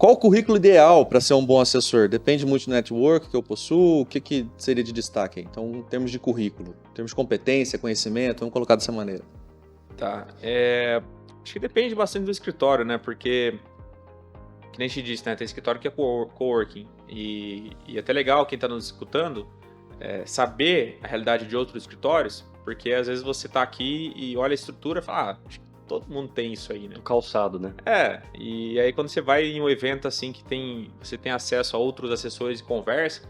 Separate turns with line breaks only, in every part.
Qual o currículo ideal para ser um bom assessor? Depende muito do network que eu possuo, o que seria de destaque aí? Então, em termos de currículo, em termos de competência, conhecimento, vamos colocar dessa maneira.
Tá. Acho que depende bastante do escritório, né? Porque, que nem a gente disse, né? Tem escritório que é coworking. E é até legal quem está nos escutando saber a realidade de outros escritórios, porque às vezes você está aqui e olha a estrutura e fala, acho que todo mundo tem isso aí, né?
Do calçado, né?
E aí quando você vai em um evento assim que você tem acesso a outros assessores e conversa,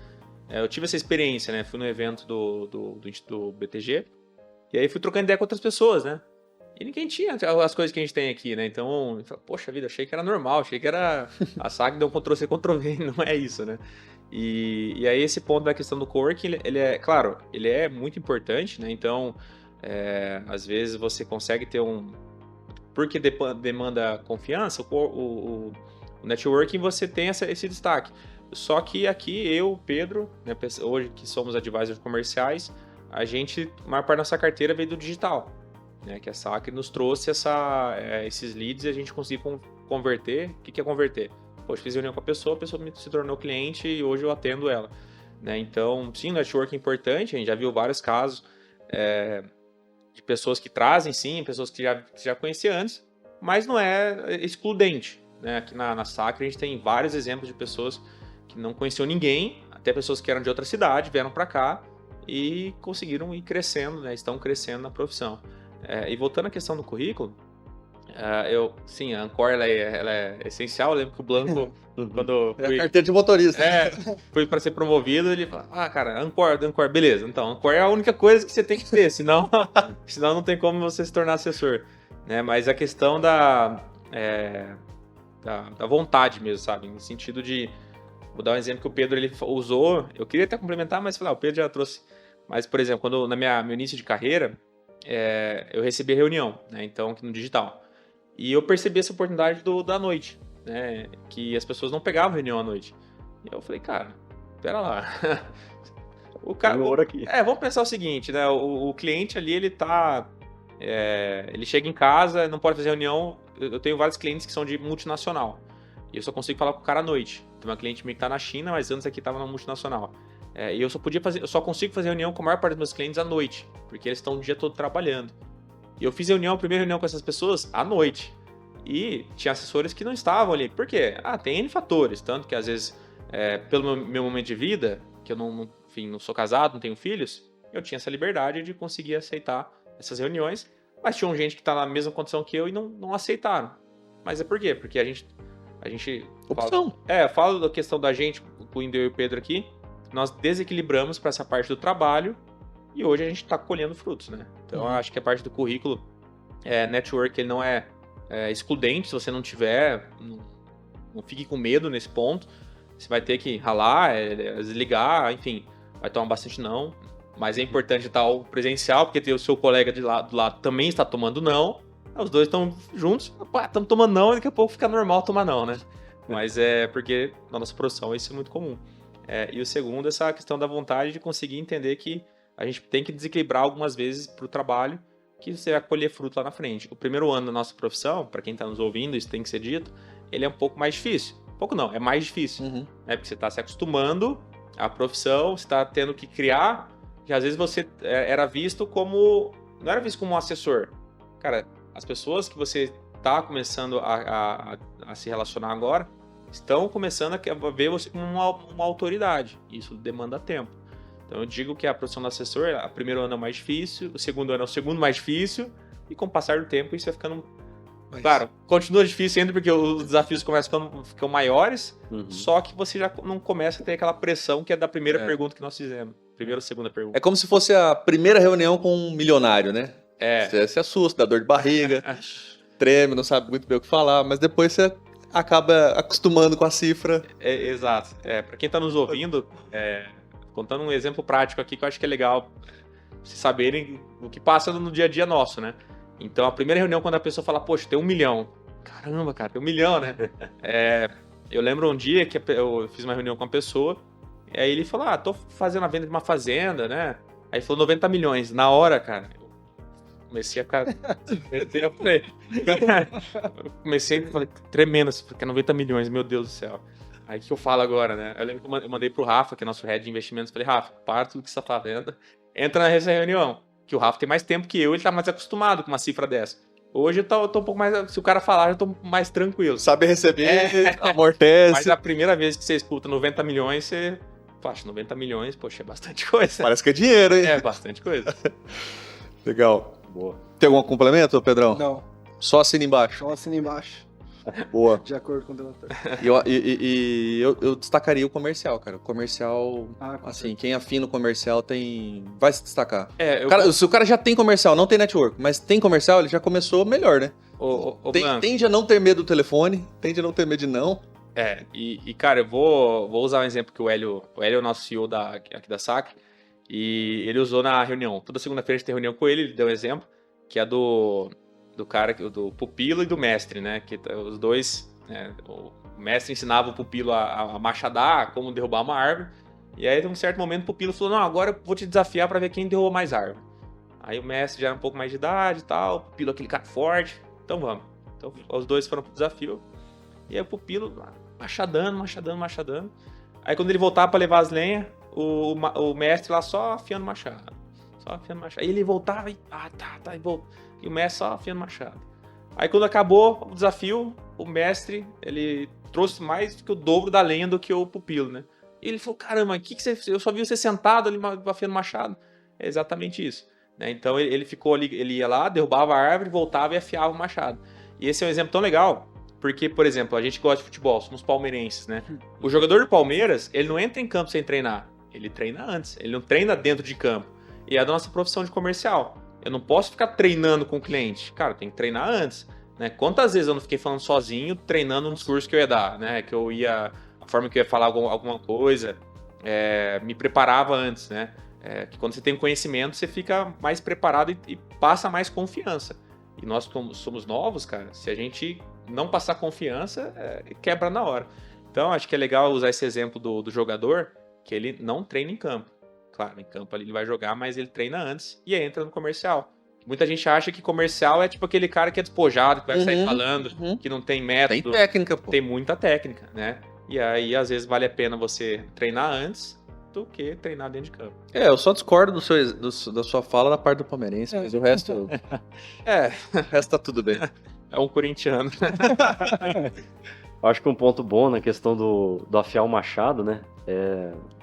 eu tive essa experiência, né? Fui no evento do BTG, e aí fui trocando ideia com outras pessoas, né? E ninguém tinha as coisas que a gente tem aqui, né? Então, eu falei, poxa vida, achei que era normal, achei que era a SAC deu um Ctrl-C, Ctrl-V, não é isso, né? E aí esse ponto da questão do coworking, ele é, claro, ele é muito importante, né? Então, às vezes você consegue ter porque demanda confiança, o networking você tem esse destaque. Só que aqui eu, Pedro, né, hoje que somos advisors comerciais, a maior parte da nossa carteira veio do digital. Né, que a SAC nos trouxe esses leads e a gente conseguiu converter. O que é converter? Poxa, fiz reunião com a pessoa se tornou cliente e hoje eu atendo ela. Né? Então, sim, o network é importante, a gente já viu vários casos de pessoas que trazem, sim, pessoas que já conhecia antes, mas não é excludente. Né? Aqui na SAC a gente tem vários exemplos de pessoas que não conheciam ninguém, até pessoas que eram de outra cidade, vieram para cá e conseguiram ir crescendo, né? Estão crescendo na profissão. E voltando à questão do currículo, sim, a Ancor ela é essencial. Eu lembro que o Blanco, quando
fui... É a carteira de motorista.
Fui para ser promovido, ele falou, cara, Ancor, beleza. Então, Ancor é a única coisa que você tem que ter, senão não tem como você se tornar assessor. Né? Mas a questão da vontade mesmo, sabe? No sentido de... Vou dar um exemplo que o Pedro ele usou, eu queria até complementar, mas o Pedro já trouxe. Mas, por exemplo, quando meu início de carreira, eu recebi a reunião, né? Então, no digital. E eu percebi essa oportunidade da noite, né? Que as pessoas não pegavam reunião à noite. E eu falei, cara, pera lá. Vamos pensar o seguinte, né? O cliente ali, ele chega em casa, não pode fazer reunião. Eu tenho vários clientes que são de multinacional. E eu só consigo falar com o cara à noite. Tem uma cliente minha que tá na China, mas antes aqui estava na multinacional. E eu só consigo fazer reunião com a maior parte dos meus clientes à noite, porque eles estão o dia todo trabalhando. E eu fiz a primeira reunião com essas pessoas à noite. E tinha assessores que não estavam ali. Por quê? Tem N fatores. Tanto que às vezes, pelo meu momento de vida, que eu não sou casado, não tenho filhos, eu tinha essa liberdade de conseguir aceitar essas reuniões. Mas tinha gente que está na mesma condição que eu e não aceitaram. Mas por quê? Porque a gente
opção.
Falo da questão da gente, incluindo eu e o Pedro aqui, nós desequilibramos para essa parte do trabalho e hoje a gente está colhendo frutos, né? Então, eu acho que a parte do currículo, network, ele não é excludente. Se você não tiver, não fique com medo nesse ponto. Você vai ter que ralar, desligar, enfim, vai tomar bastante não. Mas é importante estar o presencial, porque tem o seu colega do lado também está tomando não. Os dois estão juntos, estamos tomando não, e daqui a pouco fica normal tomar não, né? Mas porque na nossa profissão isso é muito comum. E o segundo, essa questão da vontade de conseguir entender que a gente tem que desequilibrar algumas vezes para o trabalho, que você vai colher fruto lá na frente. O primeiro ano da nossa profissão, para quem está nos ouvindo, isso tem que ser dito, ele é um pouco mais difícil. Um pouco não, é mais difícil. Porque você está se acostumando à profissão, você está tendo que criar, que às vezes você era visto como... Não era visto como um assessor. Cara, as pessoas que você está começando a se relacionar agora estão começando a ver você como uma autoridade. Isso demanda tempo. Então eu digo que a profissão do assessor, o primeiro ano é o mais difícil, o segundo ano é o segundo mais difícil, e com o passar do tempo isso vai ficando... Claro, continua difícil ainda porque os desafios ficam maiores, só que você já não começa a ter aquela pressão que é da primeira pergunta que nós fizemos. Primeira ou segunda pergunta.
É como se fosse a primeira reunião com um milionário, né? Você se assusta, dá dor de barriga, treme, não sabe muito bem o que falar, mas depois você acaba acostumando com a cifra.
Exato. Para quem está nos ouvindo, contando um exemplo prático aqui que eu acho que é legal vocês saberem o que passa no dia a dia nosso, né? Então, a primeira reunião, quando a pessoa fala, poxa, tem 1 milhão. Caramba, cara, tem 1 milhão, né? Eu lembro um dia que eu fiz uma reunião com uma pessoa, e aí ele falou, tô fazendo a venda de uma fazenda, né? Aí ele falou 90 milhões. Na hora, cara, comecei a ficar... Comecei a falei, tremendo, assim, porque 90 milhões, meu Deus do céu. Aí o que eu falo agora, né? Eu lembro que eu mandei pro Rafa, que é nosso head de investimentos, falei, Rafa, para tudo que você tá fazendo, entra nessa reunião. Que o Rafa tem mais tempo que eu, ele tá mais acostumado com uma cifra dessa. Hoje eu tô um pouco mais... Se o cara falar, eu tô mais tranquilo.
Sabe receber, amortece.
Mas a primeira vez que você escuta 90 milhões, você... Poxa, 90 milhões, poxa, é bastante coisa.
Parece que é dinheiro, hein?
É, bastante coisa.
Legal.
Boa.
Tem algum complemento, Pedrão?
Não,
Só assina embaixo.
só assina embaixo,
Boa.
de acordo com o delator.
E eu destacaria o comercial, cara. O comercial,
Com
assim, quem afina o comercial vai se destacar.
É,
Se o cara já tem comercial, não tem network, mas tem comercial, ele já começou melhor, né? Tende a não ter medo do telefone, tende a não ter medo de não.
Cara, eu vou usar um exemplo que o Hélio é o nosso CEO aqui da SAC, e ele usou na reunião. Toda segunda-feira a gente tem reunião com ele deu um exemplo, que é do cara, do pupilo e do mestre, né? Que os dois, né, o mestre ensinava o pupilo a machadar, como derrubar uma árvore, e aí, em um certo momento, o pupilo falou, não, agora eu vou te desafiar para ver quem derrubou mais árvore. Aí o mestre já era um pouco mais de idade e tal, o pupilo aquele cara forte, então vamos. Então os dois foram pro desafio, e aí o pupilo machadando. Aí quando ele voltava para levar as lenhas, o mestre lá só afiando machado. Aí ele voltava e e o mestre só afiando machado. Aí quando acabou o desafio, o mestre, ele trouxe mais do que o dobro da lenha do que o pupilo, né? E ele falou, caramba, eu só vi você sentado ali afiando machado. É exatamente isso, né? Então ele ficou ali, ele ia lá, derrubava a árvore, voltava e afiava o machado. E esse é um exemplo tão legal, porque, por exemplo, a gente gosta de futebol, somos palmeirenses, né? O jogador do Palmeiras, ele não entra em campo sem treinar. Ele treina antes, ele não treina dentro de campo. E é da nossa profissão de comercial. Eu não posso ficar treinando com o cliente. Cara, eu tenho que treinar antes, né? Quantas vezes eu não fiquei falando sozinho, treinando um discurso que eu ia dar, né? Que eu ia... A forma que eu ia falar alguma coisa, me preparava antes, né? Que quando você tem conhecimento, você fica mais preparado e passa mais confiança. E nós, como somos novos, cara, se a gente não passar confiança, quebra na hora. Então, acho que é legal usar esse exemplo do jogador, que ele não treina em campo. Claro, em campo ali ele vai jogar, mas ele treina antes e entra no comercial. Muita gente acha que comercial é tipo aquele cara que é despojado, que vai sair falando, que não tem método.
Tem técnica, pô.
Tem muita técnica, né? E aí, às vezes, vale a pena você treinar antes do que treinar dentro de campo.
Eu só discordo da sua fala da parte do palmeirense, mas o resto... o resto tá tudo bem.
É um corintiano.
Acho que um ponto bom na questão do afiar o machado, né?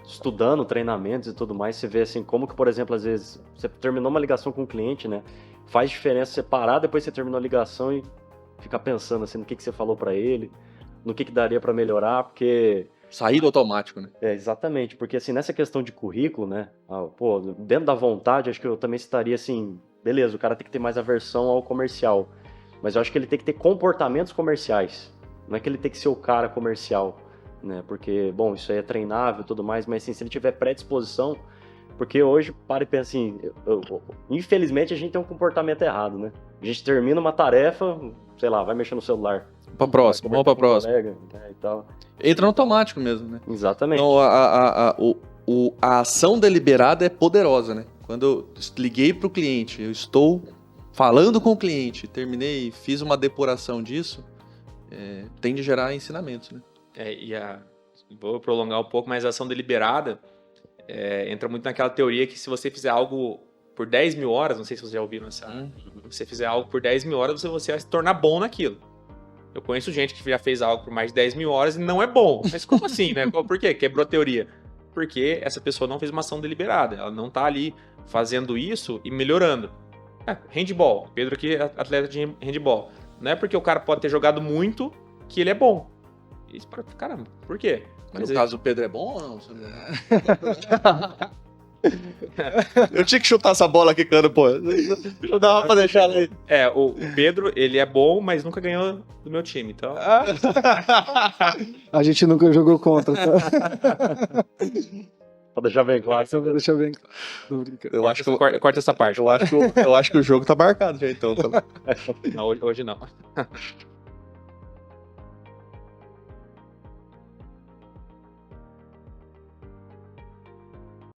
Estudando treinamentos e tudo mais, você vê assim, como que, por exemplo, às vezes você terminou uma ligação com um cliente, né? Faz diferença você parar depois que você terminou a ligação e ficar pensando assim, no que você falou pra ele, no que daria pra melhorar, porque...
Saída automático, né?
Exatamente, porque assim, nessa questão de currículo, né? Dentro da vontade, acho que eu também citaria assim, beleza, o cara tem que ter mais aversão ao comercial, mas eu acho que ele tem que ter comportamentos comerciais, não é que ele tem que ser o cara comercial, né? Porque, bom, isso aí é treinável e tudo mais, mas assim, se ele tiver predisposição, porque hoje, para e pensa assim, infelizmente a gente tem um comportamento errado, né? A gente termina uma tarefa, sei lá, vai mexer no celular.
Vamos pra próxima.
Colega, né, e tal.
Entra no automático mesmo, né?
Exatamente.
Então, a ação deliberada é poderosa, né? Quando eu liguei pro cliente, eu estou falando com o cliente, terminei, fiz uma depuração disso, tende a gerar ensinamentos, né?
Vou prolongar um pouco, mas a ação deliberada entra muito naquela teoria que se você fizer algo por 10 mil horas, não sei se vocês já ouviram essa... Se você fizer algo por 10 mil horas, você vai se tornar bom naquilo. Eu conheço gente que já fez algo por mais de 10 mil horas e não é bom. Mas como assim, né? Por quê? Quebrou a teoria. Porque essa pessoa não fez uma ação deliberada. Ela não tá ali fazendo isso e melhorando. Handball. Pedro aqui é atleta de handball. Não é porque o cara pode ter jogado muito que ele é bom. Isso para caramba. Por quê?
Mas no caso o Pedro é bom ou não? Eu tinha que chutar essa bola aqui, cara, pô. Não dava pra deixar ela aí.
O Pedro, ele é bom, mas nunca ganhou do meu time, então...
A gente nunca jogou contra, tá?
Pra deixar bem claro.
Só pra deixar bem claro.
Corta essa parte.
Eu acho que o jogo tá marcado já, então.
Não, hoje não.